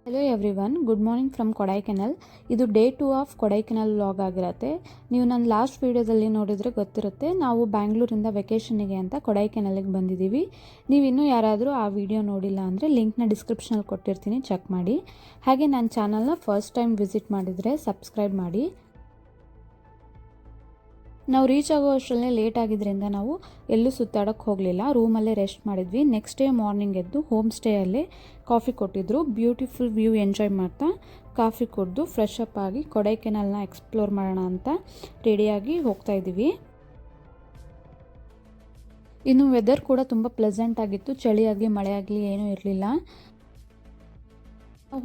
Hello everyone, good morning from Kodaikanal. ಇದು day 2 of Kodaikanal vlog ಆಗಿರುತ್ತೆ. ನೀವು ನನ್ನ ಲಾಸ್ಟ್ ವೀಡಿಯೋದಲ್ಲಿ ನೋಡಿದರೆ ಗೊತ್ತಿರುತ್ತೆ, ನಾವು ಬ್ಯಾಂಗ್ಳೂರಿಂದ ವೆಕೇಷನಿಗೆ ಅಂತ ಕೊಡೈಕೆನಲ್ಗೆ ಬಂದಿದ್ದೀವಿ. ನೀವು ಇನ್ನೂ ಯಾರಾದರೂ ಆ ವಿಡಿಯೋ ನೋಡಿಲ್ಲ ಅಂದರೆ ಲಿಂಕ್ನ ಡಿಸ್ಕ್ರಿಪ್ಷನಲ್ಲಿ ಕೊಟ್ಟಿರ್ತೀನಿ, ಚೆಕ್ ಮಾಡಿ. ಹಾಗೆ ನನ್ನ ಚಾನಲ್ನ ಫಸ್ಟ್ ಟೈಮ್ ವಿಸಿಟ್ ಮಾಡಿದರೆ ಸಬ್ಸ್ಕ್ರೈಬ್ ಮಾಡಿ. ನಾವು ರೀಚ್ ಆಗೋ ಅಷ್ಟರಲ್ಲೇ ಲೇಟ್ ಆಗಿದ್ದರಿಂದ ನಾವು ಎಲ್ಲೂ ಸುತ್ತಾಡೋಕ್ಕೆ ಹೋಗಲಿಲ್ಲ, ರೂಮಲ್ಲೇ ರೆಸ್ಟ್ ಮಾಡಿದ್ವಿ. ನೆಕ್ಸ್ಟ್ ಡೇ ಮಾರ್ನಿಂಗ್ ಎದ್ದು ಹೋಮ್ ಸ್ಟೇಯಲ್ಲೇ ಕಾಫಿ ಕೊಟ್ಟಿದ್ದರು. ಬ್ಯೂಟಿಫುಲ್ ವ್ಯೂ ಎಂಜಾಯ್ ಮಾಡ್ತಾ ಕಾಫಿ ಕುಡಿದು ಫ್ರೆಶ್ ಅಪ್ ಆಗಿ ಕೊಡೈಕೆನಲ್ನ ಎಕ್ಸ್ಪ್ಲೋರ್ ಮಾಡೋಣ ಅಂತ ರೆಡಿಯಾಗಿ ಹೋಗ್ತಾ ಇದ್ದೀವಿ. ಇನ್ನು ವೆದರ್ ಕೂಡ ತುಂಬ ಪ್ಲೆಸೆಂಟ್ ಆಗಿತ್ತು, ಚಳಿ ಆಗಲಿ ಮಳೆ ಆಗಲಿ ಏನೂ ಇರಲಿಲ್ಲ.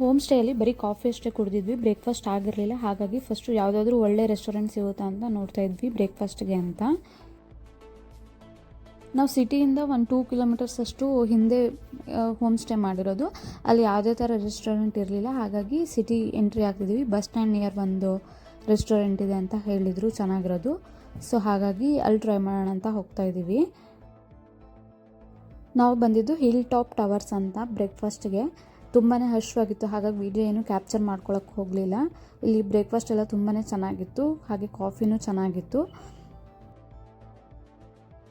ಹೋಮ್ ಸ್ಟೇಯಲ್ಲಿ ಬರೀ ಕಾಫಿ ಅಷ್ಟೇ ಕುಡಿದಿದ್ವಿ, ಬ್ರೇಕ್ಫಾಸ್ಟ್ ಆಗಿರಲಿಲ್ಲ. ಹಾಗಾಗಿ ಫಸ್ಟು ಯಾವುದಾದ್ರೂ ಒಳ್ಳೆ ರೆಸ್ಟೋರೆಂಟ್ ಸಿಗುತ್ತಾ ಅಂತ ನೋಡ್ತಾ ಇದ್ವಿ ಬ್ರೇಕ್ಫಾಸ್ಟ್ಗೆ ಅಂತ. ನಾವು ಸಿಟಿಯಿಂದ 1-2 ಕಿಲೋಮೀಟರ್ಸ್ ಅಷ್ಟು ಹಿಂದೆ ಹೋಮ್ ಸ್ಟೇ ಮಾಡಿರೋದು. ಅಲ್ಲಿ ಯಾವುದೇ ಥರ ರೆಸ್ಟೋರೆಂಟ್ ಇರಲಿಲ್ಲ, ಹಾಗಾಗಿ ಸಿಟಿ ಎಂಟ್ರಿ ಆಗ್ತಿದ್ವಿ. ಬಸ್ ಸ್ಟ್ಯಾಂಡ್ ನಿಯರ್ ಒಂದು ರೆಸ್ಟೋರೆಂಟ್ ಇದೆ ಅಂತ ಹೇಳಿದರು, ಚೆನ್ನಾಗಿರೋದು. ಸೊ ಹಾಗಾಗಿ ಅಲ್ಲಿ ಟ್ರೈ ಮಾಡೋಣ ಅಂತ ಹೋಗ್ತಾ ಇದ್ದೀವಿ. ನಾವು ಬಂದಿದ್ದು ಹಿಲ್ ಟಾಪ್ ಟವರ್ಸ್ ಅಂತ ಬ್ರೇಕ್ಫಾಸ್ಟ್ಗೆ. ತುಂಬಾ ಹಶ್ವಾಗಿತ್ತು, ಹಾಗಾಗಿ ವಿಡಿಯೋ ಏನು ಕ್ಯಾಪ್ಚರ್ ಮಾಡ್ಕೊಳ್ಳೋಕ್ಕೆ ಹೋಗಲಿಲ್ಲ. ಇಲ್ಲಿ ಬ್ರೇಕ್ಫಾಸ್ಟ್ ಎಲ್ಲ ತುಂಬಾ ಚೆನ್ನಾಗಿತ್ತು, ಹಾಗೆ ಕಾಫಿನೂ ಚೆನ್ನಾಗಿತ್ತು.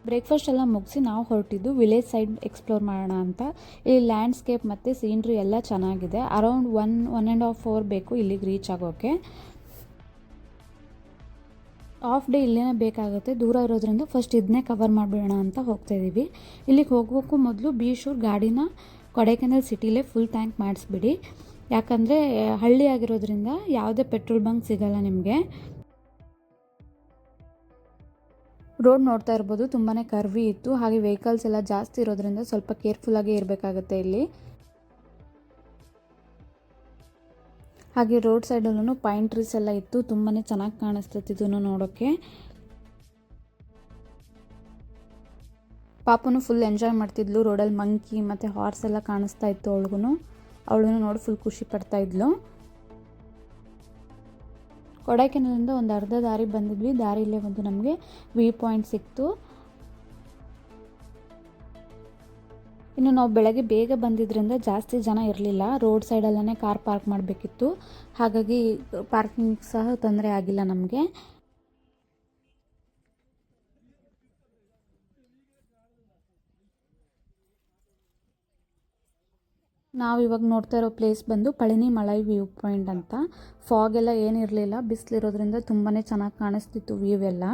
ಬ್ರೇಕ್ಫಾಸ್ಟ್ ಎಲ್ಲ ಮುಗಿಸಿ ನಾವು ಹೊರಟಿದ್ದು ವಿಲೇಜ್ ಸೈಡ್ ಎಕ್ಸ್ಪ್ಲೋರ್ ಮಾಡೋಣ ಅಂತ. ಇಲ್ಲಿ ಲ್ಯಾಂಡ್ಸ್ಕೇಪ್ ಮತ್ತು ಸೀನ್ರಿ ಎಲ್ಲ ಚೆನ್ನಾಗಿದೆ. ಅರೌಂಡ್ 1.5 ಅವರ್ ಬೇಕು ಇಲ್ಲಿಗೆ ರೀಚ್ ಆಗೋಕ್ಕೆ. ಹಾಫ್ ಡೇ ಇಲ್ಲೇ ಬೇಕಾಗುತ್ತೆ, ದೂರ ಇರೋದ್ರಿಂದ ಫಸ್ಟ್ ಇದನ್ನೇ ಕವರ್ ಮಾಡಿಬಿಡೋಣ ಅಂತ ಹೋಗ್ತಾಯಿದ್ದೀವಿ. ಇಲ್ಲಿಗೆ ಹೋಗೋಕ್ಕೂ ಮೊದಲು ಬಿ ಶೂರ್ ಗಾಡಿನ ಕೊಡೈಕೆನಲ್ ಸಿಟಿಲೇ ಫುಲ್ ಟ್ಯಾಂಕ್ ಮಾಡಿಸ್ಬಿಡಿ, ಯಾಕಂದರೆ ಹಳ್ಳಿ ಆಗಿರೋದ್ರಿಂದ ಯಾವುದೇ ಪೆಟ್ರೋಲ್ ಬಂಕ್ ಸಿಗಲ್ಲ ನಿಮಗೆ. ರೋಡ್ ನೋಡ್ತಾ ಇರ್ಬೋದು, ತುಂಬಾ ಕರ್ವಿ ಇತ್ತು, ಹಾಗೆ ವೆಹಿಕಲ್ಸ್ ಎಲ್ಲ ಜಾಸ್ತಿ ಇರೋದ್ರಿಂದ ಸ್ವಲ್ಪ ಕೇರ್ಫುಲ್ಲಾಗಿ ಇರಬೇಕಾಗುತ್ತೆ ಇಲ್ಲಿ. ಹಾಗೆ ರೋಡ್ ಸೈಡಲ್ಲೂ ಪೈನ್ ಟ್ರೀಸ್ ಎಲ್ಲ ಇತ್ತು, ತುಂಬಾ ಚೆನ್ನಾಗಿ ಕಾಣಿಸ್ತಿತ್ತು ಇದನ್ನು ನೋಡೋಕ್ಕೆ. ಪಾಪನು ಫುಲ್ ಎಂಜಾಯ್ ಮಾಡ್ತಿದ್ಲು, ರೋಡಲ್ಲಿ ಮಂಕಿ ಮತ್ತು ಹಾರ್ಸ್ ಎಲ್ಲ ಕಾಣಿಸ್ತಾ ಇತ್ತು ಅವಳು ನೋಡಿ ಫುಲ್ ಖುಷಿ ಪಡ್ತಾ ಇದ್ಲು. ಕೊಡೈಕೆನಲಿಂದ ಒಂದು ಅರ್ಧ ದಾರಿ ಬಂದಿದ್ವಿ, ದಾರಿಯಲ್ಲೇ ಒಂದು ನಮಗೆ ವ್ಯೂ ಪಾಯಿಂಟ್ ಸಿಕ್ತು. ಇನ್ನು ನಾವು ಬೆಳಗ್ಗೆ ಬೇಗ ಬಂದಿದ್ದರಿಂದ ಜಾಸ್ತಿ ಜನ ಇರಲಿಲ್ಲ, ರೋಡ್ ಸೈಡಲ್ಲೇ ಕಾರ್ ಪಾರ್ಕ್ ಮಾಡಬೇಕಿತ್ತು, ಹಾಗಾಗಿ ಪಾರ್ಕಿಂಗ್ ಸಹ ತೊಂದರೆ ಆಗಿಲ್ಲ ನಮಗೆ. ನಾವು ಇವಾಗ ನೋಡ್ತಾ ಇರೋ ಪ್ಲೇಸ್ ಬಂದು ಪಳನಿ ಮಲೈ ವ್ಯೂ ಪಾಯಿಂಟ್ ಅಂತ. ಫಾಗ್ ಎಲ್ಲ ಏನಿರಲಿಲ್ಲ, ಬಿಸಿಲಿರೋದ್ರಿಂದ ತುಂಬಾ ಚೆನ್ನಾಗಿ ಕಾಣಿಸ್ತಿತ್ತು ವ್ಯೂ ಎಲ್ಲ.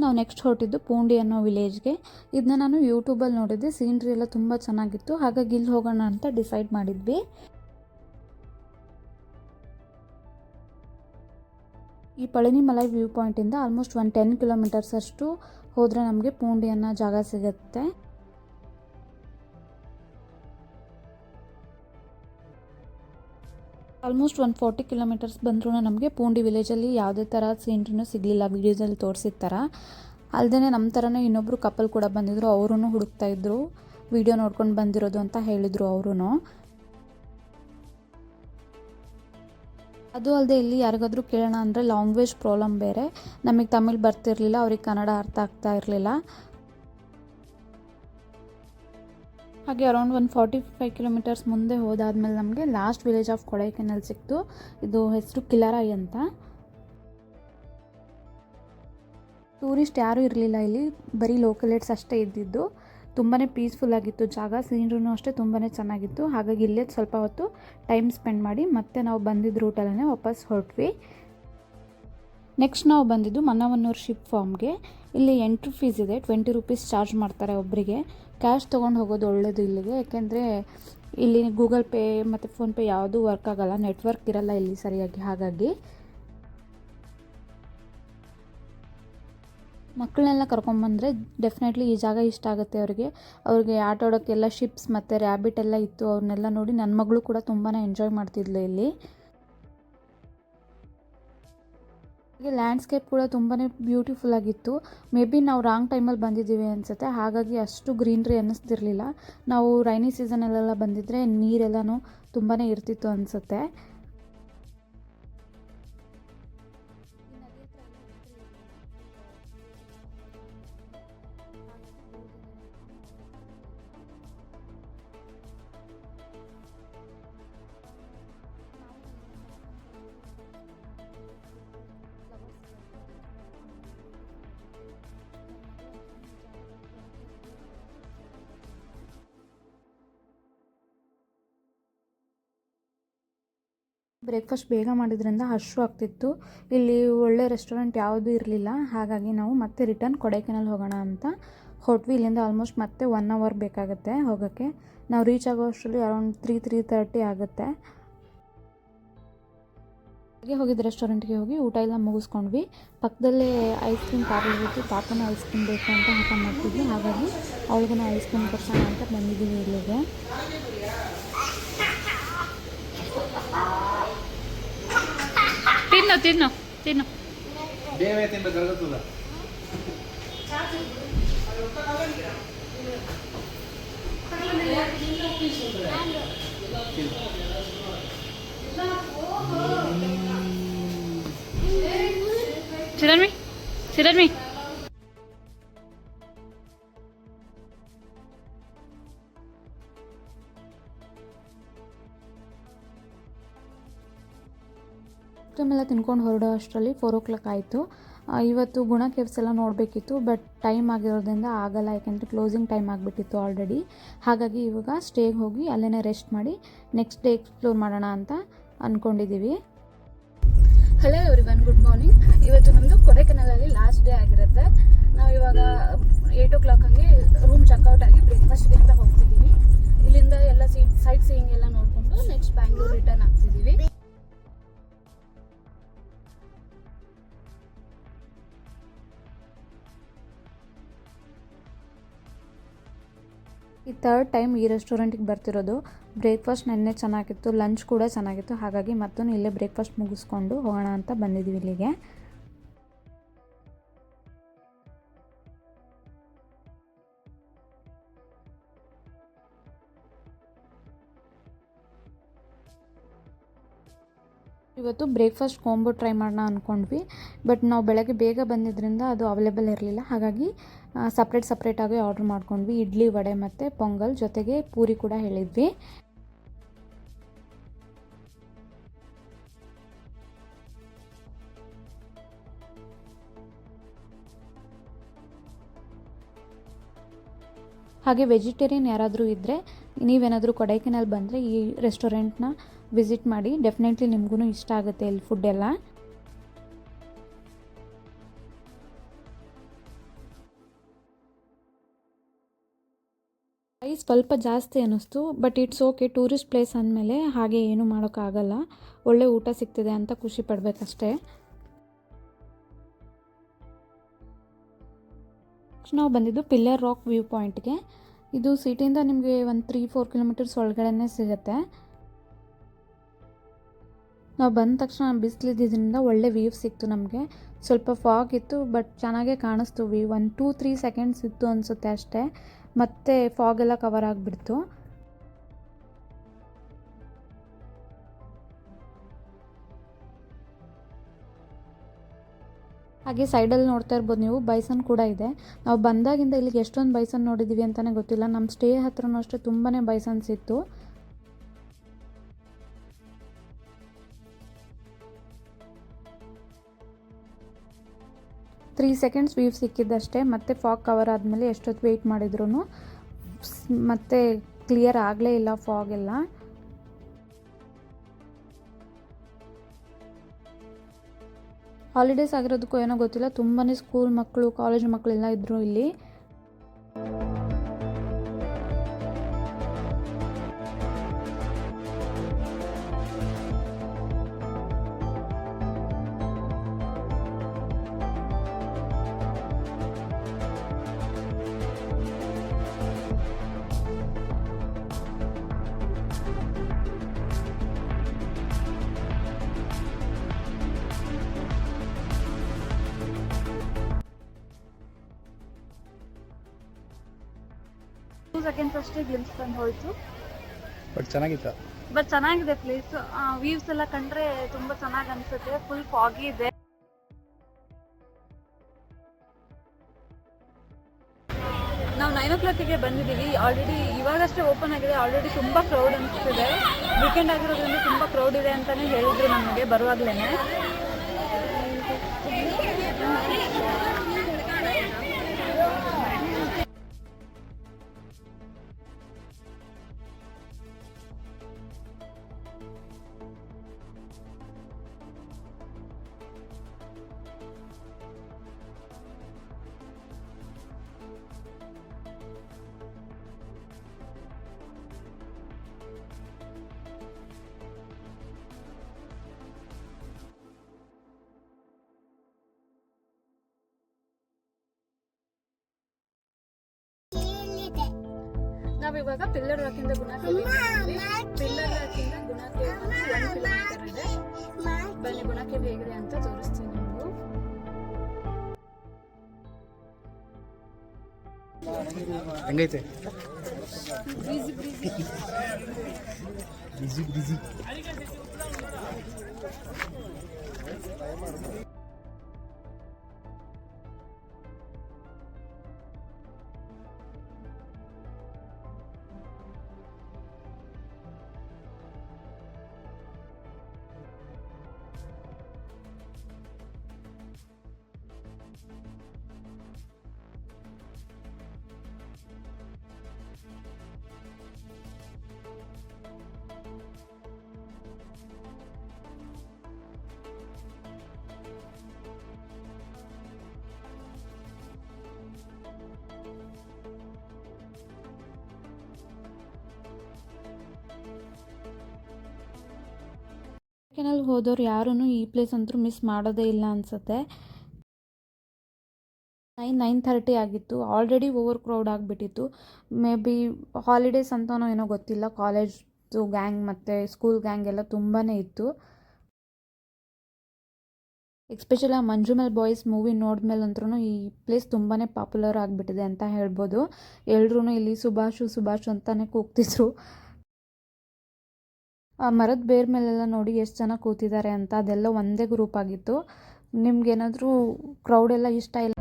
ನಾವು ನೆಕ್ಸ್ಟ್ ಹೊರಟಿದ್ದು ಪೂಂಡಿ ಅನ್ನೋ ವಿಲೇಜ್ಗೆ. ಇದನ್ನ ನಾನು ಯೂಟ್ಯೂಬಲ್ಲಿ ನೋಡಿದ್ದೆ, ಸೀನ್ರಿ ಎಲ್ಲ ತುಂಬ ಚೆನ್ನಾಗಿತ್ತು, ಹಾಗಾಗಿ ಇಲ್ಲಿ ಹೋಗೋಣ ಅಂತ ಡಿಸೈಡ್ ಮಾಡಿದ್ವಿ. ಈ ಪಳನಿ ಮಲೈ ವ್ಯೂ ಪಾಯಿಂಟಿಂದ ಆಲ್ಮೋಸ್ಟ್ 10 ಕಿಲೋಮೀಟರ್ಸ್ ಅಷ್ಟು ಹೋದರೆ ನಮಗೆ ಪೂಂಡಿ ಅನ್ನೋ ಜಾಗ ಸಿಗುತ್ತೆ. ಆಲ್ಮೋಸ್ಟ್ 140 ಕಿಲೋಮೀಟರ್ಸ್ ಬಂದ್ರೂ ನಮಗೆ ಪೂಂಡಿ ವಿಲೇಜಲ್ಲಿ ಯಾವುದೇ ಥರ ಸೀನ್ರಿನೂ ಸಿಗಲಿಲ್ಲ, ವೀಡಿಯೋಸಲ್ಲಿ ತೋರಿಸಿದ ಥರ. ಅಲ್ಲದೆ ನಮ್ಮ ಥರನೇ ಇನ್ನೊಬ್ಬರು ಕಪಲ್ ಕೂಡ ಬಂದಿದ್ದರು, ಅವರೂ ಹುಡುಕ್ತಾ ಇದ್ದರು, ವಿಡಿಯೋ ನೋಡ್ಕೊಂಡು ಬಂದಿರೋದು ಅಂತ ಹೇಳಿದರು ಅವರು. ಅದು ಅಲ್ಲದೆ ಇಲ್ಲಿ ಯಾರಿಗಾದ್ರೂ ಕೇಳೋಣ ಅಂದರೆ ಲ್ಯಾಂಗ್ವೇಜ್ ಪ್ರಾಬ್ಲಮ್ ಬೇರೆ, ನಮಗೆ ತಮಿಳ್ ಬರ್ತಿರಲಿಲ್ಲ, ಅವ್ರಿಗೆ ಕನ್ನಡ ಅರ್ಥ ಆಗ್ತಾ ಇರಲಿಲ್ಲ. ಹಾಗೆ ಅರೌಂಡ್ 145 ಕಿಲೋಮೀಟರ್ಸ್ ಮುಂದೆ ಹೋದಾದ್ಮೇಲೆ ನಮಗೆ ಲಾಸ್ಟ್ ವಿಲೇಜ್ ಆಫ್ ಕೊಡೈಕೆನಲ್ ಸಿಕ್ತು. ಇದು ಹೆಸರು ಕಿಲಾರಾಯಿ ಅಂತ. ಟೂರಿಸ್ಟ್ ಯಾರೂ ಇರಲಿಲ್ಲ ಇಲ್ಲಿ, ಬರೀ ಲೋಕಲೇಟ್ಸ್ ಅಷ್ಟೇ ಇದ್ದಿದ್ದು. ತುಂಬಾ ಪೀಸ್ಫುಲ್ ಆಗಿತ್ತು ಜಾಗ, ಸೀನ್ರೂ ಅಷ್ಟೇ ತುಂಬಾ ಚೆನ್ನಾಗಿತ್ತು. ಹಾಗಾಗಿ ಇಲ್ಲೇ ಸ್ವಲ್ಪ ಹೊತ್ತು ಟೈಮ್ ಸ್ಪೆಂಡ್ ಮಾಡಿ ಮತ್ತೆ ನಾವು ಬಂದಿದ್ದ ರೂಟಲ್ಲೇ ವಾಪಸ್ ಹೊರಟ್ವಿ. ನೆಕ್ಸ್ಟ್ ನಾವು ಬಂದಿದ್ದು ಮನ್ನವನ್ನೂರು ಶಿಪ್ ಫಾರ್ಮ್ಗೆ. ಇಲ್ಲಿ ಎಂಟ್ರಿ ಫೀಸ್ ಇದೆ, 20 ರೂಪೀಸ್ ಚಾರ್ಜ್ ಮಾಡ್ತಾರೆ ಒಬ್ಬರಿಗೆ. ಕ್ಯಾಶ್ ತೊಗೊಂಡು ಹೋಗೋದು ಒಳ್ಳೆಯದು ಇಲ್ಲಿಗೆ, ಯಾಕೆಂದರೆ ಇಲ್ಲಿ ಗೂಗಲ್ ಪೇ ಮತ್ತು ಫೋನ್ಪೇ ಯಾವುದೂ ವರ್ಕ್ ಆಗೋಲ್ಲ, ನೆಟ್ವರ್ಕ್ ಇರಲ್ಲ ಇಲ್ಲಿ ಸರಿಯಾಗಿ. ಹಾಗಾಗಿ ಮಕ್ಕಳನ್ನೆಲ್ಲ ಕರ್ಕೊಂಬಂದರೆ ಡೆಫಿನೆಟ್ಲಿ ಈ ಜಾಗ ಇಷ್ಟ ಆಗುತ್ತೆ ಅವ್ರಿಗೆ ಆಟ ಆಡೋಕ್ಕೆಲ್ಲ ಶಿಪ್ಸ್ ಮತ್ತು ರ್ಯಾಬಿಟ್ ಎಲ್ಲ ಇತ್ತು, ಅವ್ರನ್ನೆಲ್ಲ ನೋಡಿ ನನ್ನ ಮಗಳು ಕೂಡ ತುಂಬಾ ಎಂಜಾಯ್ ಮಾಡ್ತಿದ್ಲು ಇಲ್ಲಿ. ಹಾಗೆ ಲ್ಯಾಂಡ್ಸ್ಕೇಪ್ ಕೂಡ ತುಂಬಾ ಬ್ಯೂಟಿಫುಲ್ ಆಗಿತ್ತು. ಮೇ ಬಿ ನಾವು ರಾಂಗ್ ಟೈಮಲ್ಲಿ ಬಂದಿದ್ದೀವಿ ಅನಿಸುತ್ತೆ, ಹಾಗಾಗಿ ಅಷ್ಟು ಗ್ರೀನ್ರಿ ಅನ್ನಿಸ್ತಿರ್ಲಿಲ್ಲ. ನಾವು ರೈನಿ ಸೀಸನಲ್ಲೆಲ್ಲ ಬಂದಿದ್ದರೆ ನೀರೆಲ್ಲನೂ ತುಂಬಾ ಇರ್ತಿತ್ತು ಅನಿಸುತ್ತೆ. ಬ್ರೇಕ್ಫಾಸ್ಟ್ ಬೇಗ ಮಾಡಿದ್ರಿಂದ ಹಶ್ರು ಆಗ್ತಿತ್ತು. ಇಲ್ಲಿ ಒಳ್ಳೆ ರೆಸ್ಟೋರೆಂಟ್ ಯಾವುದೂ ಇರಲಿಲ್ಲ. ಹಾಗಾಗಿ ನಾವು ಮತ್ತೆ ರಿಟರ್ನ್ ಕೊಡೈಕೆನಾಲ್ ಹೋಗೋಣ ಅಂತ ಹೊರಟ್ವಿ. ಇಲ್ಲಿಂದ ಆಲ್ಮೋಸ್ಟ್ ಮತ್ತೆ 1 ಅವರ್ ಬೇಕಾಗುತ್ತೆ ಹೋಗೋಕ್ಕೆ. ನಾವು ರೀಚ್ ಆಗೋ ಅಷ್ಟರಲ್ಲಿ ಅರೌಂಡ್ 3:30 ಆಗುತ್ತೆ. ಹಾಗೆ ಹೋಗಿದ್ದು ರೆಸ್ಟೋರೆಂಟ್ಗೆ ಹೋಗಿ ಊಟ ಎಲ್ಲ ಮುಗಿಸ್ಕೊಂಡ್ವಿ. ಪಕ್ಕದಲ್ಲೇ ಐಸ್ ಕ್ರೀಮ್ ಪಾರ್ಲರ್ ಇತ್ತು. ಪಾಪನೂ ಐಸ್ ಕ್ರೀಮ್ ಬೇಕು ಅಂತ ಹಠ ಮಾಡ್ತಿದ್ವಿ. ಹಾಗಾಗಿ ಅವಳಿಗೂ ಐಸ್ ಕ್ರೀಮ್ ಕೊಡ್ಸೋಣ ಅಂತ ಬಂದಿದ್ದೀವಿ ಇಲ್ಲಿಗೆ. ತಿನ್ನು ತಿನ್ನು ತಿನ್ನು. ಸಿರನ್ವಿ ಎಲ್ಲ ತಿನ್ಕೊಂಡು ಹೊರಡೋ ಅಷ್ಟರಲ್ಲಿ 4 o'clock ಆಯಿತು. ಇವತ್ತು ಗುಣ ಕೇವ್ಸ್ ಎಲ್ಲ ನೋಡಬೇಕಿತ್ತು, ಬಟ್ ಟೈಮ್ ಆಗಿರೋದ್ರಿಂದ ಆಗಲ್ಲ, ಯಾಕೆಂದರೆ ಕ್ಲೋಸಿಂಗ್ ಟೈಮ್ ಆಗಿಬಿಟ್ಟಿತ್ತು ಆಲ್ರೆಡಿ. ಹಾಗಾಗಿ ಇವಾಗ ಸ್ಟೇಗೆ ಹೋಗಿ ಅಲ್ಲೇ ರೆಸ್ಟ್ ಮಾಡಿ ನೆಕ್ಸ್ಟ್ ಡೇ ಎಕ್ಸ್ಪ್ಲೋರ್ ಮಾಡೋಣ ಅಂತ ಅಂದ್ಕೊಂಡಿದ್ದೀವಿ. Hello everyone, good morning. ಇವತ್ತು ನಮ್ಮದು ಕೊಡೈಕೆನಾಲಲ್ಲಿ ಲಾಸ್ಟ್ ಡೇ ಆಗಿರುತ್ತೆ. ನಾವು ಇವಾಗ 8 o'clock ಹಂಗೆ ರೂಮ್ ಚೆಕ್ಔಟ್ ಆಗಿ ಬ್ರೇಕ್ಫಾಸ್ಟ್ಗೆ ಅಂತ ಹೋಗ್ತಿದ್ದೀವಿ. ಇಲ್ಲಿಂದ ಎಲ್ಲ ಸೈಟ್ ಸೀಯಿಂಗ್ ಎಲ್ಲ ನೋಡಿಕೊಂಡು ನೆಕ್ಸ್ಟ್ ಬ್ಯಾಂಗ್ಳೂರ್ ರಿಟರ್ನ್ ಆಗ್ತಿದ್ದೀವಿ. ಈ 3rd ಟೈಮ್ ಈ ರೆಸ್ಟೋರೆಂಟಿಗೆ ಬರ್ತಿರೋದು. ಬ್ರೇಕ್ಫಾಸ್ಟ್ ನೆನ್ನೆ ಚೆನ್ನಾಗಿತ್ತು, ಲಂಚ್ ಕೂಡ ಚೆನ್ನಾಗಿತ್ತು. ಹಾಗಾಗಿ ಮತ್ತೊಂದು ಇಲ್ಲೇ ಬ್ರೇಕ್ಫಾಸ್ಟ್ ಮುಗಿಸ್ಕೊಂಡು ಹೋಗೋಣ ಅಂತ ಬಂದಿದ್ದೀವಿ ಇಲ್ಲಿಗೆ. ಇವತ್ತು ಬ್ರೇಕ್ಫಾಸ್ಟ್ ಕಾಂಬೋ ಟ್ರೈ ಮಾಡೋಣ ಅಂದ್ಕೊಂಡ್ವಿ, ಬಟ್ ನಾವು ಬೆಳಗ್ಗೆ ಬೇಗ ಬಂದಿದ್ದರಿಂದ ಅದು ಅವೈಲೇಬಲ್ ಇರಲಿಲ್ಲ. ಹಾಗಾಗಿ ಸಪ್ರೇಟಾಗಿ ಆರ್ಡ್ರ್ ಮಾಡ್ಕೊಂಡ್ವಿ. ಇಡ್ಲಿ, ವಡೆ ಮತ್ತು ಪೊಂಗಲ್, ಜೊತೆಗೆ ಪೂರಿ ಕೂಡ ಹೇಳಿದ್ವಿ. ಹಾಗೆ ವೆಜಿಟೇರಿಯನ್ ಯಾರಾದರೂ ಇದ್ದರೆ, ನೀವೇನಾದರೂ ಕೊಡೈಕೆನಾಲ್ ಬಂದರೆ ಈ ರೆಸ್ಟೋರೆಂಟ್ನ ವಿಸಿಟ್ ಮಾಡಿ. ಡೆಫಿನೆಟ್ಲಿ ನಿಮಗೂ ಇಷ್ಟ ಆಗುತ್ತೆ ಇಲ್ಲಿ ಫುಡ್ ಎಲ್ಲ. ಪ್ರೈಸ್ ಸ್ವಲ್ಪ ಜಾಸ್ತಿ ಅನ್ನಿಸ್ತು, but it's okay. Tourist place ಅಂದಮೇಲೆ ಹಾಗೆ ಏನೂ ಮಾಡೋಕ್ಕಾಗಲ್ಲ. ಒಳ್ಳೆ ಊಟ ಸಿಗ್ತಿದೆ ಅಂತ ಖುಷಿ ಪಡಬೇಕಷ್ಟೇ. ನಾವು ಬಂದಿದ್ದು ಪಿಲ್ಲರ್ ರಾಕ್ ವ್ಯೂ ಪಾಯಿಂಟ್ಗೆ. ಇದು ಸಿಟಿಯಿಂದ ನಿಮಗೆ ಒಂದು 3-4 ಕಿಲೋಮೀಟರ್ಸ್ ಒಳಗಡೆ ಸಿಗುತ್ತೆ. ನಾವು ಬಂದ ತಕ್ಷಣ ಬಿಸಿಲಿದ್ದರಿಂದ ಒಳ್ಳೆ ವ್ಯೂ ಸಿಕ್ತು ನಮಗೆ. ಸ್ವಲ್ಪ ಫಾಗ್ ಇತ್ತು, ಬಟ್ ಚೆನ್ನಾಗೇ ಕಾಣಿಸ್ತು ವ್ಯೂ. 1-2-3 ಸೆಕೆಂಡ್ಸ್ ಇತ್ತು ಅನಿಸುತ್ತೆ ಅಷ್ಟೇ, ಮತ್ತೆ ಫಾಗ್ ಎಲ್ಲ ಕವರ್ ಆಗಿಬಿಡ್ತು. ಹಾಗೆ ಸೈಡಲ್ಲಿ ನೋಡ್ತಾ ಇರ್ಬೋದು ನೀವು, ಬೈಸನ್ ಕೂಡ ಇದೆ. ನಾವು ಬಂದಾಗಿಂದ ಇಲ್ಲಿಗೆ ಎಷ್ಟೊಂದು ಬೈಸನ್ ನೋಡಿದ್ದೀವಿ ಅಂತಲೇ ಗೊತ್ತಿಲ್ಲ. ನಮ್ಮ ಸ್ಟೇ ಹತ್ರನೂ ಅಷ್ಟೇ ತುಂಬಾ ಬೈಸನ್ಸ್ ಇತ್ತು. ತ್ರೀ ಸೆಕೆಂಡ್ಸ್ ವ್ಯೂ ಸಿಕ್ಕಿದ್ದಷ್ಟೇ, ಮತ್ತೆ ಫಾಗ್ ಕವರ್ ಆದಮೇಲೆ ಎಷ್ಟೊತ್ತು ವೆಯ್ಟ್ ಮಾಡಿದ್ರು ಮತ್ತೆ ಕ್ಲಿಯರ್ ಆಗಲೇ ಇಲ್ಲ ಫಾಗ್ ಎಲ್ಲ. ಹಾಲಿಡೇಸ್ ಆಗಿರೋದಕ್ಕೂ ಏನೋ ಗೊತ್ತಿಲ್ಲ, ತುಂಬಾ ಸ್ಕೂಲ್ ಮಕ್ಕಳು, ಕಾಲೇಜ್ ಮಕ್ಕಳೆಲ್ಲ ಇದ್ದರು ಇಲ್ಲಿ. ಸೆಕೆಂಡ್ಸ್ ಅಷ್ಟೇ ಗ್ಲಿಮ್ಸ್ ಬಂದು ಹೋಯ್ತು, ಬಟ್ ಚೆನ್ನಾಗಿದೆ ಪ್ಲೇಸ್. ವ್ಯೂಸ್ ಎಲ್ಲ ಕಂಡ್ರೆ ತುಂಬಾ ಚೆನ್ನಾಗಿ ಅನ್ಸುತ್ತೆ. ಫುಲ್ ಫಾಗಿ ಇದೆ. ನಾವು 9 o'clock ಬಂದಿದ್ದೀವಿ. ಆಲ್ರೆಡಿ ಇವಾಗಷ್ಟೇ ಓಪನ್ ಆಗಿದೆ. ಆಲ್ರೆಡಿ ತುಂಬ ಕ್ರೌಡ್ ಅನಿಸ್ತಿದೆ. ವೀಕೆಂಡ್ ಆಗಿರೋದ್ರಿಂದ ತುಂಬ ಕ್ರೌಡ್ ಇದೆ ಅಂತಲೇ ಹೇಳಿದ್ರು ನಮಗೆ ಬರುವಾಗಲೇ. ನಾವಿವಾಗ ಪಿಲ್ಲರ್ ರಾಕಿಂದ ಗುಣ ಕೇವಿ, ಪಿಲ್ಲರ್ ರಾಕಿಂದ ಗುಣ ಕೇವಿ 1 ಕಿಲೋಮೀಟರ್ ಇದೆ. ಬನ್ನಿ ಗುಣ ಕೇವಿ ಹೇಗಿದೆ ಅಂತ ತೋರಿಸ್ತೀನಿ ನಿಮಗೂ. ಹೆಂಗೈತೆ? ಬ್ರೀಜಿ ಕೆನಲ್ಲಿ ಹೋದವ್ರು ಯಾರೂ ಈ ಪ್ಲೇಸ್ ಅಂತೂ ಮಿಸ್ ಮಾಡೋದೇ ಇಲ್ಲ ಅನಿಸುತ್ತೆ. 9:30 ಆಗಿತ್ತು. ಆಲ್ರೆಡಿ ಓವರ್ ಕ್ರೌಡ್ ಆಗಿಬಿಟ್ಟಿತ್ತು. ಮೇ ಬಿ ಹಾಲಿಡೇಸ್ ಅಂತನೋ ಏನೋ ಗೊತ್ತಿಲ್ಲ, ಕಾಲೇಜ್ದು ಗ್ಯಾಂಗ್ ಮತ್ತು ಸ್ಕೂಲ್ ಗ್ಯಾಂಗ್ ಎಲ್ಲ ತುಂಬಾ ಇತ್ತು. ಎಸ್ಪೆಷಲಿ ಆ ಮಂಜುಮೆಲ್ ಬಾಯ್ಸ್ ಮೂವಿ ನೋಡಿದ್ಮೇಲಂತೂ ಈ ಪ್ಲೇಸ್ ತುಂಬಾ ಪಾಪ್ಯುಲರ್ ಆಗಿಬಿಟ್ಟಿದೆ ಅಂತ ಹೇಳ್ಬೋದು. ಎಲ್ರೂ ಇಲ್ಲಿ ಸುಭಾಷು ಅಂತಲೇ ಕೂಗ್ತಿದ್ರು. ಆ ಮರದ ಬೇರ್ ಮೇಲೆಲ್ಲ ನೋಡಿ ಎಷ್ಟು ಜನ ಕೂತಿದ್ದಾರೆ ಅಂತ, ಅದೆಲ್ಲ ಒಂದೇ ಗ್ರೂಪ್ ಆಗಿತ್ತು. ನಿಮ್ಗೇನಾದರೂ ಕ್ರೌಡೆಲ್ಲ ಇಷ್ಟ ಇಲ್ಲ,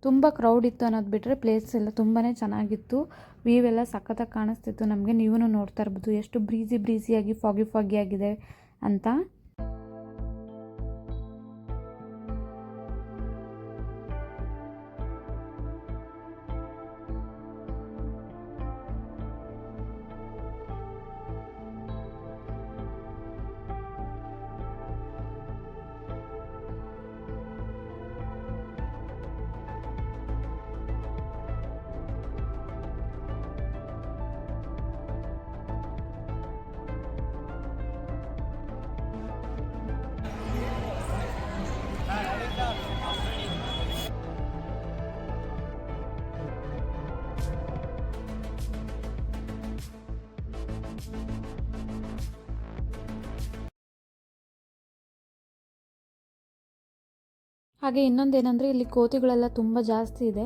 ತುಂಬ ಕ್ರೌಡ್ ಇತ್ತು ಅನ್ನೋದು ಬಿಟ್ಟರೆ ಪ್ಲೇಸ್ ಎಲ್ಲ ತುಂಬಾ ಚೆನ್ನಾಗಿತ್ತು. ವ್ಯೂ ಎಲ್ಲ ಸಖತ್ತಾಗಿ ಕಾಣಿಸ್ತಿತ್ತು ನಮಗೆ. ನೀವೂ ನೋಡ್ತಾ ಇರ್ಬೋದು ಎಷ್ಟು ಬ್ರೀಸಿಯಾಗಿ ಫಾಗಿ ಆಗಿದೆ ಅಂತ. ಹಾಗೆ ಇನ್ನೊಂದೇನೆಂದರೆ ಇಲ್ಲಿ ಕೋತಿಗಳೆಲ್ಲ ತುಂಬ ಜಾಸ್ತಿ ಇದೆ.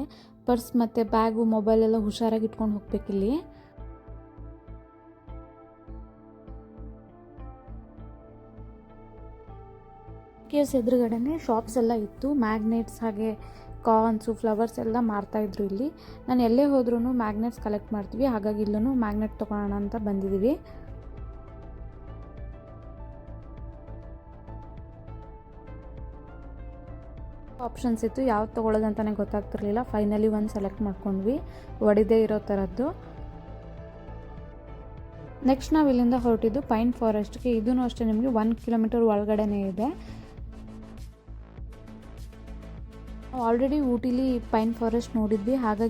ಪರ್ಸ್ ಮತ್ತು ಬ್ಯಾಗು ಮೊಬೈಲೆಲ್ಲ ಹುಷಾರಾಗಿ ಇಟ್ಕೊಂಡು ಹೋಗ್ಬೇಕಿಲ್ಲಿ. ಕೇವ್ಸ್ ಎದುರುಗಡೆನೇ ಶಾಪ್ಸ್ ಎಲ್ಲ ಇತ್ತು. ಮ್ಯಾಗ್ನೆಟ್ಸ್ ಹಾಗೆ ಕಾರ್ನ್ಸು ಫ್ಲವರ್ಸ್ ಎಲ್ಲ ಮಾರ್ತಾಯಿದ್ರು ಇಲ್ಲಿ. ನಾನು ಎಲ್ಲೇ ಹೋದ್ರೂ ಮ್ಯಾಗ್ನೆಟ್ಸ್ ಕಲೆಕ್ಟ್ ಮಾಡ್ತೀವಿ, ಹಾಗಾಗಿ ಇಲ್ಲೂ ಮ್ಯಾಗ್ನೆಟ್ ತೊಗೊಳ್ಳೋಣ ಅಂತ ಬಂದಿದ್ದೀವಿ. ಆಪ್ಷನ್ಸ್ ಇತ್ತು, ಯಾವ್ದು ತೊಗೊಳ್ಳೋದು ಅಂತಲೇ ಗೊತ್ತಾಗ್ತಿರ್ಲಿಲ್ಲ. ಫೈನಲಿ ಒಂದು ಸೆಲೆಕ್ಟ್ ಮಾಡ್ಕೊಂಡ್ವಿ, ಒಡಿದೇ ಇರೋ ಥರದ್ದು. ನೆಕ್ಸ್ಟ್ ನಾವು ಇಲ್ಲಿಂದ ಹೊರಟಿದ್ದು ಪೈನ್ ಫಾರೆಸ್ಟ್ಗೆ. ಇದೂ ಅಷ್ಟೇ ನಿಮಗೆ 1 ಕಿಲೋಮೀಟರ್ ಒಳಗಡೆನೇ ಇದೆ. ಆಲ್ರೆಡಿ ಊಟಿಲಿ ಪೈನ್ ಫಾರೆಸ್ಟ್ ನೋಡಿದ್ವಿ, ಹಾಗಾಗಿ